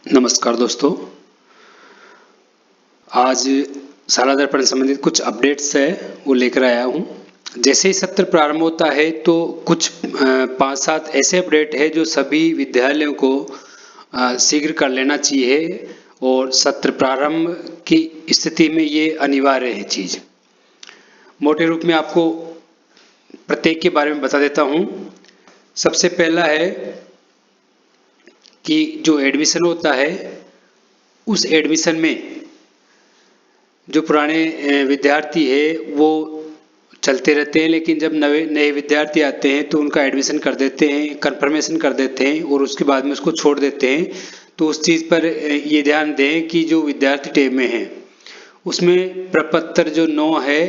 नमस्कार दोस्तों। आज शाला दर्पण से संबंधित कुछ अपडेट्स है वो लेकर आया हूँ। जैसे ही सत्र प्रारंभ होता है तो कुछ 5-7 ऐसे अपडेट है जो सभी विद्यालयों को शीघ्र कर लेना चाहिए और सत्र प्रारंभ की स्थिति में ये अनिवार्य है चीज़। मोटे रूप में आपको प्रत्येक के बारे में बता देता हूँ। सबसे पहला है कि जो एडमिशन होता है उस एडमिशन में जो पुराने विद्यार्थी है वो चलते रहते हैं, लेकिन जब नए विद्यार्थी आते हैं तो उनका एडमिशन कर देते हैं, कंफर्मेशन कर देते हैं और उसके बाद में उसको छोड़ देते हैं। तो उस चीज़ पर ये ध्यान दें कि जो विद्यार्थी टैब में है उसमें प्रपत्र जो 9 है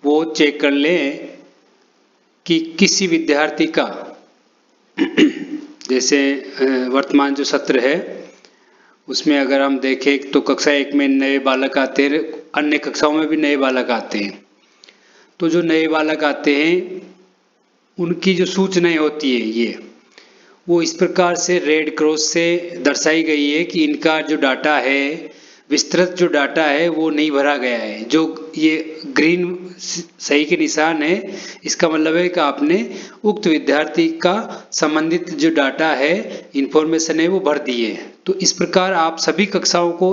वो चेक कर लें कि किसी विद्यार्थी का जैसे वर्तमान जो सत्र है उसमें अगर हम देखें तो कक्षा 1 में नए बालक आते हैं, अन्य कक्षाओं में भी नए बालक आते हैं। तो जो नए बालक आते हैं उनकी जो सूचनाएं होती है वो इस प्रकार से रेड क्रॉस से दर्शाई गई है कि इनका जो डाटा है, विस्तृत जो डाटा है वो नहीं भरा गया है। जो ये ग्रीन सही के निशान है इसका मतलब है कि आपने उक्त विद्यार्थी का संबंधित जो डाटा है, इंफॉर्मेशन है वो भर दी है। तो इस प्रकार आप सभी कक्षाओं को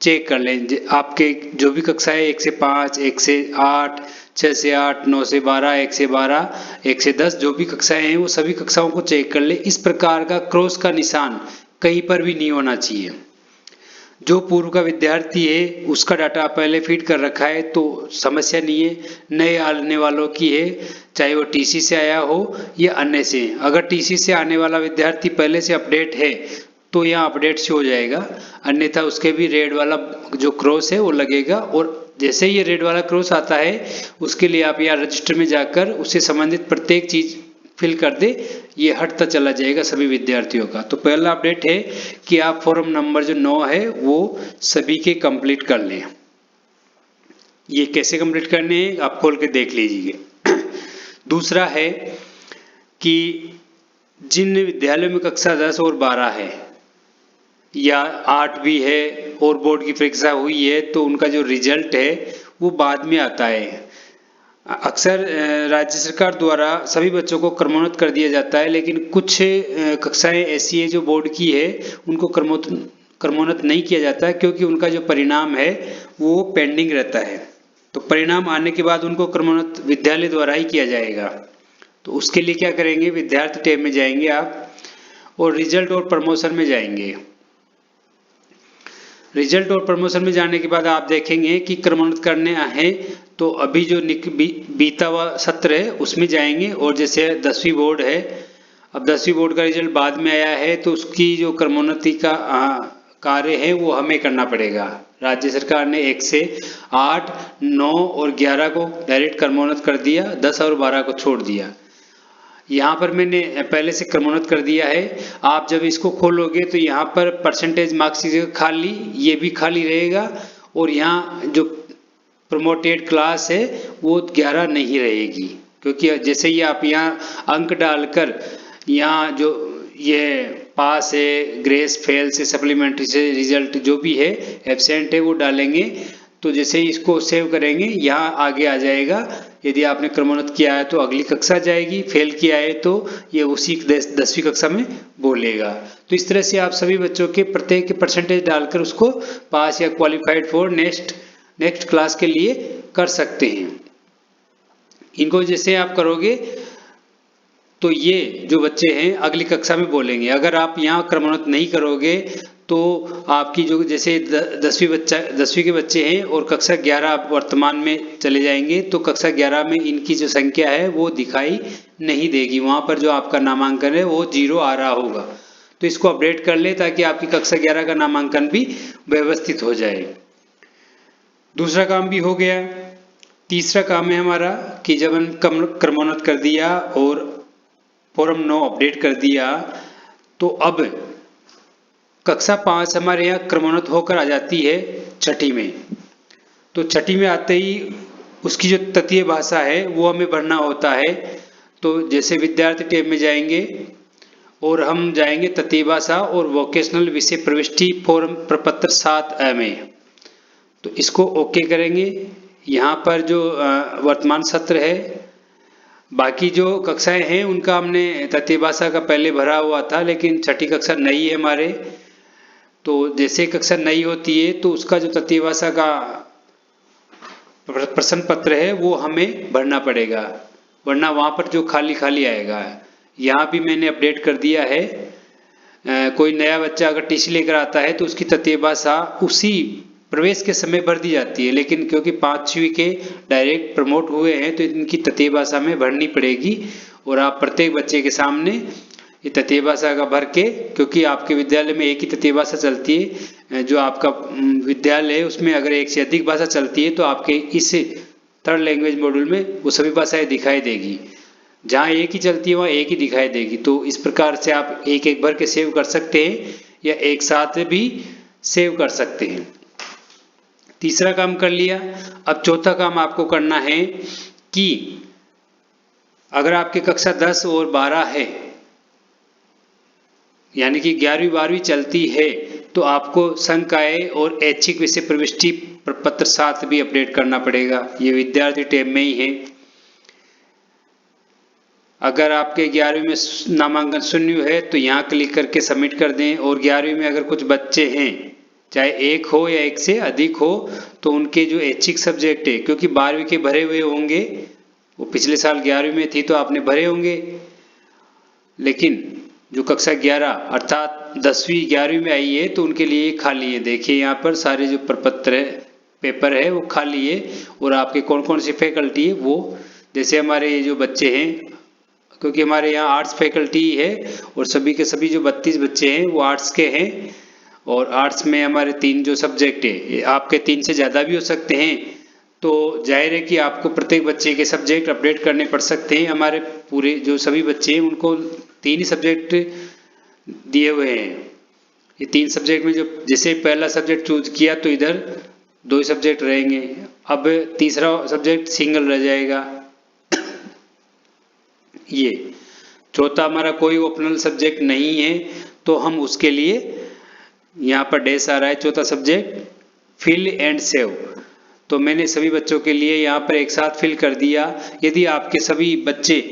चेक कर लें। आपके जो भी कक्षाएं 1 से 5, 1 से 8, 6 से 8, 9 से 12, 1 से 12, 1 से 10 जो भी कक्षाएं हैं वो सभी कक्षाओं को चेक कर लें। इस प्रकार का क्रॉस का निशान कहीं पर भी नहीं होना चाहिए। जो पूर्व का विद्यार्थी है उसका डाटा पहले फीड कर रखा है तो समस्या नहीं है। नए आने वालों की है, चाहे वो टीसी से आया हो या अन्य से। अगर टीसी से आने वाला विद्यार्थी पहले से अपडेट है तो यहाँ अपडेट से हो जाएगा, अन्यथा उसके भी रेड वाला जो क्रॉस है वो लगेगा। और जैसे ही ये रेड वाला क्रॉस आता है उसके लिए आप यहाँ रजिस्टर में जाकर उससे संबंधित प्रत्येक चीज फिल कर दे, ये हटता चला जाएगा सभी विद्यार्थियों का। तो पहला अपडेट है कि आप फॉर्म नंबर जो 9 है वो सभी के कंप्लीट कर लें। ये कैसे कंप्लीट करने हैं आप खोल के देख लीजिए। दूसरा है कि जिन विद्यालयों में कक्षा 10 और 12 है या 8 भी है और बोर्ड की परीक्षा हुई है तो उनका जो रिजल्ट है वो बाद में आता है। अक्सर राज्य सरकार द्वारा सभी बच्चों को क्रमोन्नत कर दिया जाता है, लेकिन कुछ कक्षाएं ऐसी है जो बोर्ड की है उनको क्रमोन्नत नहीं किया जाता है क्योंकि उनका जो परिणाम है वो पेंडिंग रहता है। तो परिणाम आने के बाद उनको क्रमोन्नत विद्यालय द्वारा ही किया जाएगा। तो उसके लिए क्या करेंगे, विद्यार्थी टैब में जाएंगे आप और रिजल्ट और प्रमोशन में जाएंगे। रिजल्ट और प्रमोशन में जाने के बाद आप देखेंगे कि क्रमोन्नत करने हैं तो अभी जो बीता हुआ सत्र है उसमें जाएंगे। और जैसे 10वीं बोर्ड है, अब 10वीं बोर्ड का रिजल्ट बाद में आया है तो उसकी जो क्रमोन्नति का कार्य है वो हमें करना पड़ेगा। राज्य सरकार ने 1 से 8, 9 और 11 को डायरेक्ट क्रमोन्नत कर दिया, 10 और 12 को छोड़ दिया। यहाँ पर मैंने पहले से क्रमोन्नत कर दिया है। आप जब इसको खोलोगे तो यहाँ पर परसेंटेज मार्क्स की जगह खाली, ये भी खाली रहेगा और यहाँ जो प्रमोटेड क्लास है वो 11 नहीं रहेगी, क्योंकि जैसे ही आप यहाँ अंक डालकर यहाँ जो ये पास है, ग्रेस, फेल से, सप्लीमेंट्री से रिजल्ट जो भी है, एब्सेंट है वो डालेंगे तो जैसे ही इसको सेव करेंगे यहाँ आगे आ जाएगा। यदि आपने क्रमोन्नत किया है तो अगली कक्षा जाएगी, फेल किया है तो ये उसी 10वीं कक्षा में बोलेगा। तो इस तरह से आप सभी बच्चों के प्रत्येक के परसेंटेज डालकर उसको पास या क्वालिफाइड फॉर नेक्स्ट क्लास के लिए कर सकते हैं। इनको जैसे आप करोगे तो ये जो बच्चे हैं अगली कक्षा में बोलेंगे। अगर आप यहाँ क्रमोन्नत नहीं करोगे तो आपकी जो जैसे 10वीं के बच्चे हैं और कक्षा 11 आप वर्तमान में चले जाएंगे तो कक्षा 11 में इनकी जो संख्या है वो दिखाई नहीं देगी। वहाँ पर जो आपका नामांकन है वो 0 आ रहा होगा। तो इसको अपडेट कर ले ताकि आपकी कक्षा 11 का नामांकन भी व्यवस्थित हो जाए। दूसरा काम भी हो गया। तीसरा काम है हमारा कि जब हम क्रमोन्नत कर दिया और फॉर्म 9 अपडेट कर दिया तो अब कक्षा 5 हमारे यहाँ क्रमोन्नत होकर आ जाती है 6ठी में। तो 6ठी में आते ही उसकी जो तृतीय भाषा है वो हमें भरना होता है। तो जैसे विद्यार्थी टैब में जाएंगे और हम जाएंगे तृतीय भाषा और वोकेशनल विषय प्रविष्टि फॉर्म प्रपत्र 7A में। तो इसको ओके करेंगे। यहाँ पर जो वर्तमान सत्र है, बाकी जो कक्षाएं हैं उनका हमने तृतीय भाषा का पहले भरा हुआ था, लेकिन छठी कक्षा नई है हमारे, तो जैसे कक्षा नई होती है तो उसका जो तृतीय भाषा का प्रश्न पत्र है वो हमें भरना पड़ेगा, वरना वहाँ पर जो खाली खाली आएगा। यहाँ भी मैंने अपडेट कर दिया है। कोई नया बच्चा अगर टीसी लेकर आता है तो उसकी तृतीय भाषा उसी प्रवेश के समय भर दी जाती है, लेकिन क्योंकि 5वीं के डायरेक्ट प्रमोट हुए हैं तो इनकी तृतीय भाषा में भरनी पड़ेगी। और आप प्रत्येक बच्चे के सामने ये तृतीय भाषा का भर के, क्योंकि आपके विद्यालय में एक ही तृतीय भाषा चलती है, जो आपका विद्यालय है उसमें अगर एक से अधिक भाषा चलती है तो आपके इस थर्ड लैंग्वेज मॉड्यूल में वो सभी भाषाएं दिखाई देगी। जहाँ एक ही चलती है वहाँ एक ही दिखाई देगी। तो इस प्रकार से आप एक एक भर के सेव कर सकते हैं या एक साथ भी सेव कर सकते हैं। तीसरा काम कर लिया। अब चौथा काम आपको करना है कि अगर आपकी कक्षा 10 और 12 है, यानी कि 11वीं 12वीं चलती है, तो आपको संकाय और ऐच्छिक विषय प्रविष्टि प्रपत्र 7 भी अपडेट करना पड़ेगा। ये विद्यार्थी टैब में ही है। अगर आपके 11वीं में नामांकन शून्य है तो यहाँ क्लिक करके सबमिट कर दें। और 11वीं में अगर कुछ बच्चे हैं, चाहे एक हो या एक से अधिक हो, तो उनके जो ऐच्छिक सब्जेक्ट है, क्योंकि 12वीं के भरे हुए होंगे, वो पिछले साल 11वीं में थी तो आपने भरे होंगे, लेकिन जो कक्षा 11 अर्थात 10वीं 11वीं में आई है तो उनके लिए खाली है। देखिए यहाँ पर सारे जो प्रपत्र है, पेपर है, वो खाली है। और आपके कौन कौन सी फैकल्टी है वो, जैसे हमारे ये जो बच्चे हैं, क्योंकि हमारे यहाँ आर्ट्स फैकल्टी है और सभी के सभी जो 32 बच्चे हैं वो आर्ट्स के हैं। और आर्ट्स में हमारे 3 जो सब्जेक्ट है, आपके 3 से ज़्यादा भी हो सकते हैं, तो जाहिर है कि आपको प्रत्येक बच्चे के सब्जेक्ट अपडेट करने पड़ सकते हैं। हमारे पूरे जो सभी बच्चे हैं उनको 3 ही सब्जेक्ट दिए हुए हैं। ये 3 सब्जेक्ट में जो जैसे पहला सब्जेक्ट चूज किया तो इधर 2 ही सब्जेक्ट रहेंगे, अब तीसरा सब्जेक्ट सिंगल रह जाएगा। ये चौथा हमारा कोई ऑप्शनल सब्जेक्ट नहीं है, तो हम उसके लिए यहाँ पर डैश आ रहा है चौथा सब्जेक्ट, फिल एंड सेव। तो मैंने सभी बच्चों के लिए यहाँ पर एक साथ फिल कर दिया। यदि आपके सभी बच्चे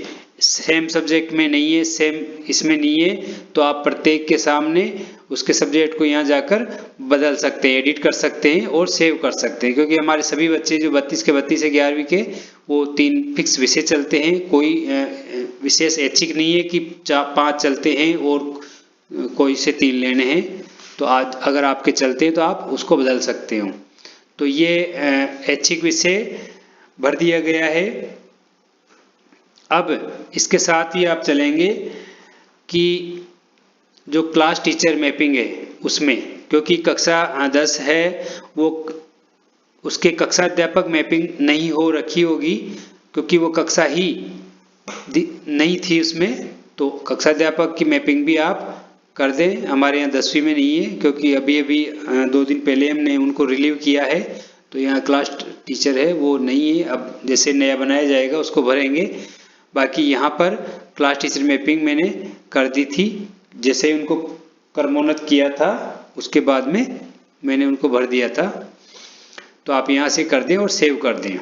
सेम सब्जेक्ट में नहीं है, सेम इसमें नहीं है, तो आप प्रत्येक के सामने उसके सब्जेक्ट को यहाँ जाकर बदल सकते हैं, एडिट कर सकते हैं और सेव कर सकते हैं। क्योंकि हमारे सभी बच्चे जो 32 के 32 है 11वीं के, वो 3 फिक्स विषय चलते हैं। कोई विशेष ऐच्छिक नहीं है कि 5 चलते हैं और कोई से 3 लेने हैं। तो आज अगर आपके चलते हैं तो आप उसको बदल सकते हो। तो ये ऐच्छिक विषय भर दिया गया है। अब इसके साथ ही आप चलेंगे कि जो क्लास टीचर मैपिंग है उसमें, क्योंकि कक्षा 10 है वो उसके कक्षा अध्यापक मैपिंग नहीं हो रखी होगी, क्योंकि वो कक्षा ही नहीं थी उसमें। तो कक्षा अध्यापक की मैपिंग भी आप कर दें। हमारे यहाँ 10वीं में नहीं है, क्योंकि अभी 2 दिन पहले हमने उनको रिलीव किया है, तो यहाँ क्लास टीचर है वो नहीं है। अब जैसे नया बनाया जाएगा उसको भरेंगे। बाकी यहाँ पर क्लास टीचर मैपिंग मैंने कर दी थी, जैसे उनको क्रमोन्नत किया था उसके बाद में मैंने उनको भर दिया था। तो आप यहाँ से कर दें और सेव कर दें।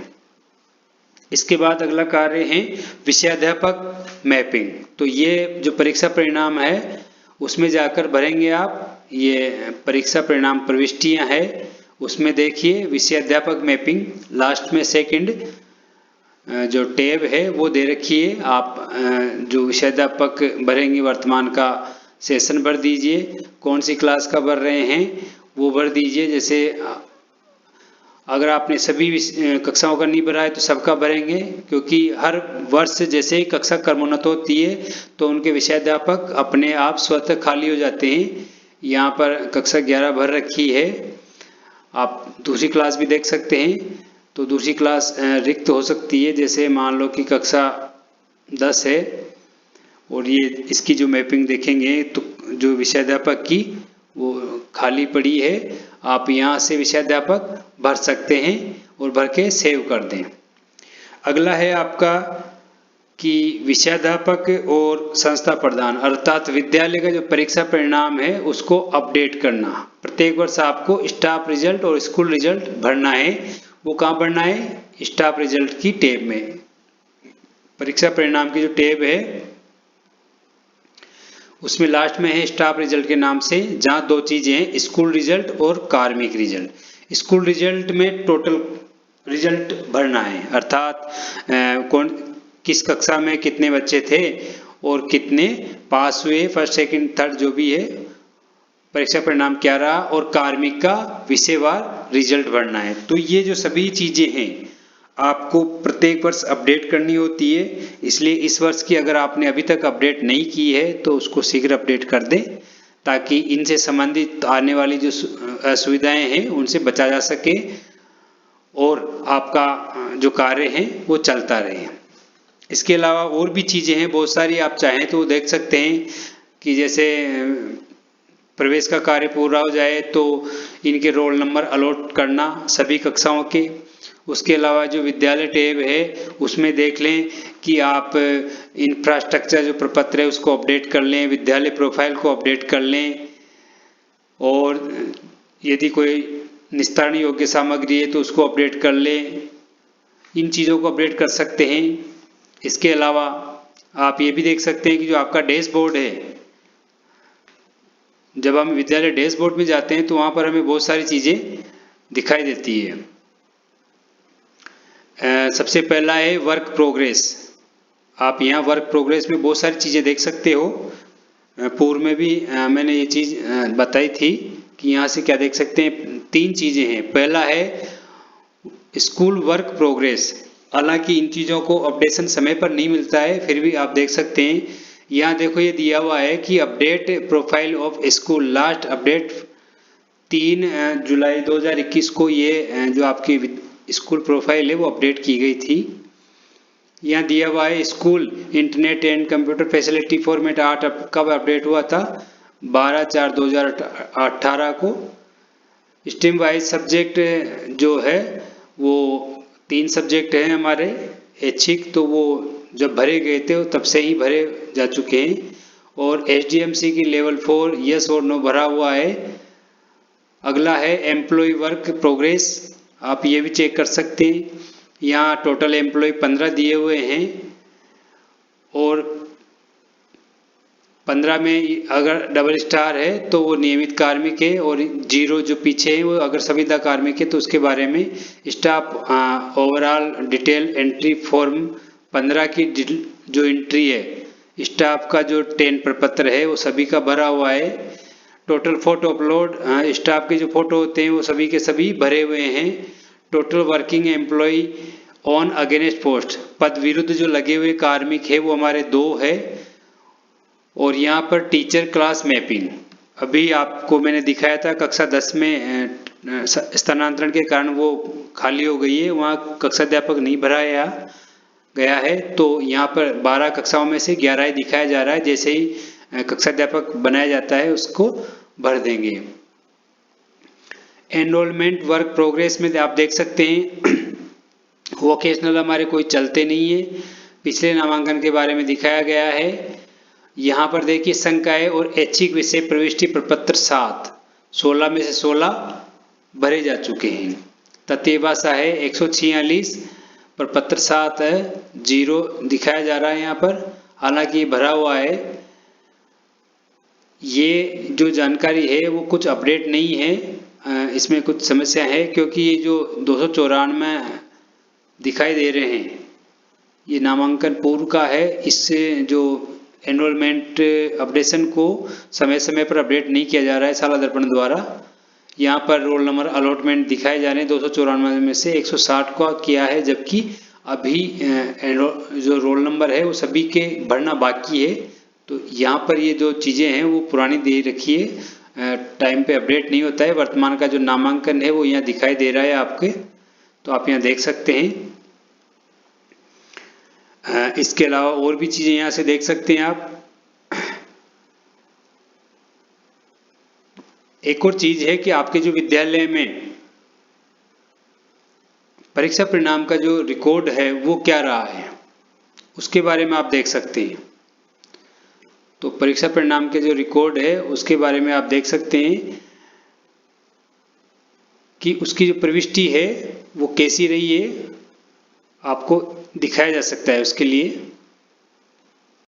इसके बाद अगला कार्य है विषयाध्यापक मैपिंग। तो ये जो परीक्षा परिणाम है उसमें जाकर भरेंगे आप। ये परीक्षा परिणाम प्रविष्टियां है, उसमें देखिए विषयाध्यापक मैपिंग लास्ट में सेकंड जो टैब है वो दे रखी है। आप जो विषयाध्यापक भरेंगे वर्तमान का सेशन भर दीजिए, कौन सी क्लास का भर रहे हैं वो भर दीजिए। जैसे अगर आपने सभी कक्षाओं का नहीं भरा है तो सबका भरेंगे, क्योंकि हर वर्ष जैसे ही कक्षा क्रमोन्नत होती है तो उनके विषयाध्यापक अपने आप स्वतः खाली हो जाते हैं। यहाँ पर कक्षा 11 भर रखी है, आप दूसरी क्लास भी देख सकते हैं। तो दूसरी क्लास रिक्त हो सकती है, जैसे मान लो कि कक्षा 10 है और ये इसकी जो मैपिंग देखेंगे तो जो विषयाध्यापक की वो खाली पड़ी है। आप यहाँ से विषयाध्यापक भर सकते हैं और भर के सेव कर दें। अगला है आपका कि विषयाध्यापक और संस्था प्रधान अर्थात विद्यालय का जो परीक्षा परिणाम है उसको अपडेट करना। प्रत्येक वर्ष आपको स्टाफ रिजल्ट और स्कूल रिजल्ट भरना है। वो कहाँ भरना है? स्टाफ रिजल्ट की टैब में। परीक्षा परिणाम की जो टैब है उसमें लास्ट में है स्टाफ रिजल्ट के नाम से, जहाँ दो चीजें हैं, स्कूल रिजल्ट और कार्मिक रिजल्ट। स्कूल रिजल्ट में टोटल रिजल्ट भरना है, अर्थात कौन किस कक्षा में कितने बच्चे थे और कितने पास हुए, फर्स्ट सेकंड थर्ड जो भी है, परीक्षा परिणाम क्या रहा, और कार्मिक का विषयवार रिजल्ट भरना है। तो ये जो सभी चीजें हैं आपको प्रत्येक वर्ष अपडेट करनी होती है। इसलिए इस वर्ष की अगर आपने अभी तक अपडेट नहीं की है तो उसको शीघ्र अपडेट कर दें, ताकि इनसे संबंधित आने वाली जो असुविधाएं हैं उनसे बचा जा सके और आपका जो कार्य है वो चलता रहे। इसके अलावा और भी चीजें हैं बहुत सारी, आप चाहें तो देख सकते हैं कि जैसे प्रवेश का कार्य पूरा हो जाए तो इनके रोल नंबर अलॉट करना सभी कक्षाओं के। उसके अलावा जो विद्यालय टैब है उसमें देख लें कि आप इंफ्रास्ट्रक्चर जो प्रपत्र है उसको अपडेट कर लें, विद्यालय प्रोफाइल को अपडेट कर लें, और यदि कोई निस्तारण योग्य सामग्री है तो उसको अपडेट कर लें। इन चीज़ों को अपडेट कर सकते हैं। इसके अलावा आप ये भी देख सकते हैं कि जो आपका डैशबोर्ड है, जब हम विद्यालय डैशबोर्ड में जाते हैं तो वहाँ पर हमें बहुत सारी चीज़ें दिखाई देती है। सबसे पहला है वर्क प्रोग्रेस। आप यहाँ वर्क प्रोग्रेस में बहुत सारी चीज़ें देख सकते हो। पूर्व में भी मैंने ये चीज़ बताई थी कि यहाँ से क्या देख सकते हैं, तीन चीज़ें हैं। पहला है स्कूल वर्क प्रोग्रेस। हालांकि इन चीज़ों को अपडेशन समय पर नहीं मिलता है, फिर भी आप देख सकते हैं। यहाँ देखो ये दिया हुआ है कि update profile of school, last update 3 जुलाई 2021 को ये जो आपकी स्कूल प्रोफाइल है वो अपडेट की गई थी। यहाँ दिया हुआ है school internet and computer facility format 8 कब अपडेट हुआ था, 12/4/2018 को। स्ट्रीम वाइज सब्जेक्ट जो है वो 3 सब्जेक्ट हैं हमारे ऐच्छिक, तो वो जब भरे गए थे तब से ही भरे जा चुके हैं। और SDMC की लेवल 4 यस और नो भरा हुआ है। अगला है एम्प्लॉय वर्क प्रोग्रेस, आप ये भी चेक कर सकते हैं। यहाँ टोटल एम्प्लॉय 15 दिए हुए हैं और 15 में अगर डबल स्टार है तो वो नियमित कार्मिक है, और 0 जो पीछे है वो अगर संविदा कार्मिक है तो उसके बारे में staff overall detail entry form 15 की जो एंट्री है, स्टाफ का जो 10 प्रपत्र है वो सभी का भरा हुआ है। टोटल फोटो अपलोड, स्टाफ के जो फोटो होते हैं वो सभी के सभी भरे हुए हैं। Total working employ on against post, पद विरुद्ध जो लगे हुए कार्मिक है वो हमारे 2 है। और यहाँ पर टीचर क्लास मैपिंग, अभी आपको मैंने दिखाया था कक्षा 10 में स्थानांतरण के कारण वो खाली हो गई है, वहाँ कक्षा अध्यापक नहीं भराया गया है। तो यहाँ पर 12 कक्षाओं में से 11 ही दिखाया जा रहा है। जैसे ही कक्षा अध्यापक बनाया जाता है उसको भर देंगे। एनरोलमेंट वर्क प्रोग्रेस में आप देख सकते हैं वोकेशनल हमारे कोई चलते नहीं है, पिछले नामांकन के बारे में दिखाया गया है। यहाँ पर देखिए संकाय और ऐच्छिक विषय प्रविष्टि प्रपत्र 7, 16 में से 16 भरे जा चुके हैं। तृतीय भाषा है 146, प्रपत्र 7 है 0 दिखाया जा रहा है यहाँ पर, हालांकि ये भरा हुआ है। ये जो जानकारी है वो कुछ अपडेट नहीं है, इसमें कुछ समस्या है क्योंकि ये जो 294 दिखाई दे रहे हैं ये नामांकन पूर्व का है। इससे जो एनरोलमेंट अपडेशन को समय समय पर अपडेट नहीं किया जा रहा है शाला दर्पण द्वारा। यहाँ पर रोल नंबर अलॉटमेंट दिखाए जा रहे हैं, 294 में से 160 का किया है, जबकि अभी जो रोल नंबर है वो सभी के भरना बाकी है। तो यहाँ पर ये जो चीज़ें हैं वो पुरानी दे रखी है, टाइम पे अपडेट नहीं होता है। वर्तमान का जो नामांकन है वो यहाँ दिखाई दे रहा है आपके, तो आप यहाँ देख सकते हैं। इसके अलावा और भी चीजें यहाँ से देख सकते हैं आप। एक और चीज है कि आपके जो विद्यालय में परीक्षा परिणाम का जो रिकॉर्ड है वो क्या रहा है। उसके बारे में आप देख सकते हैं। तो परीक्षा परिणाम के जो रिकॉर्ड है उसके बारे में आप देख सकते हैं कि उसकी जो प्रविष्टि है वो कैसी रही है, आपको दिखाया जा सकता है उसके लिए।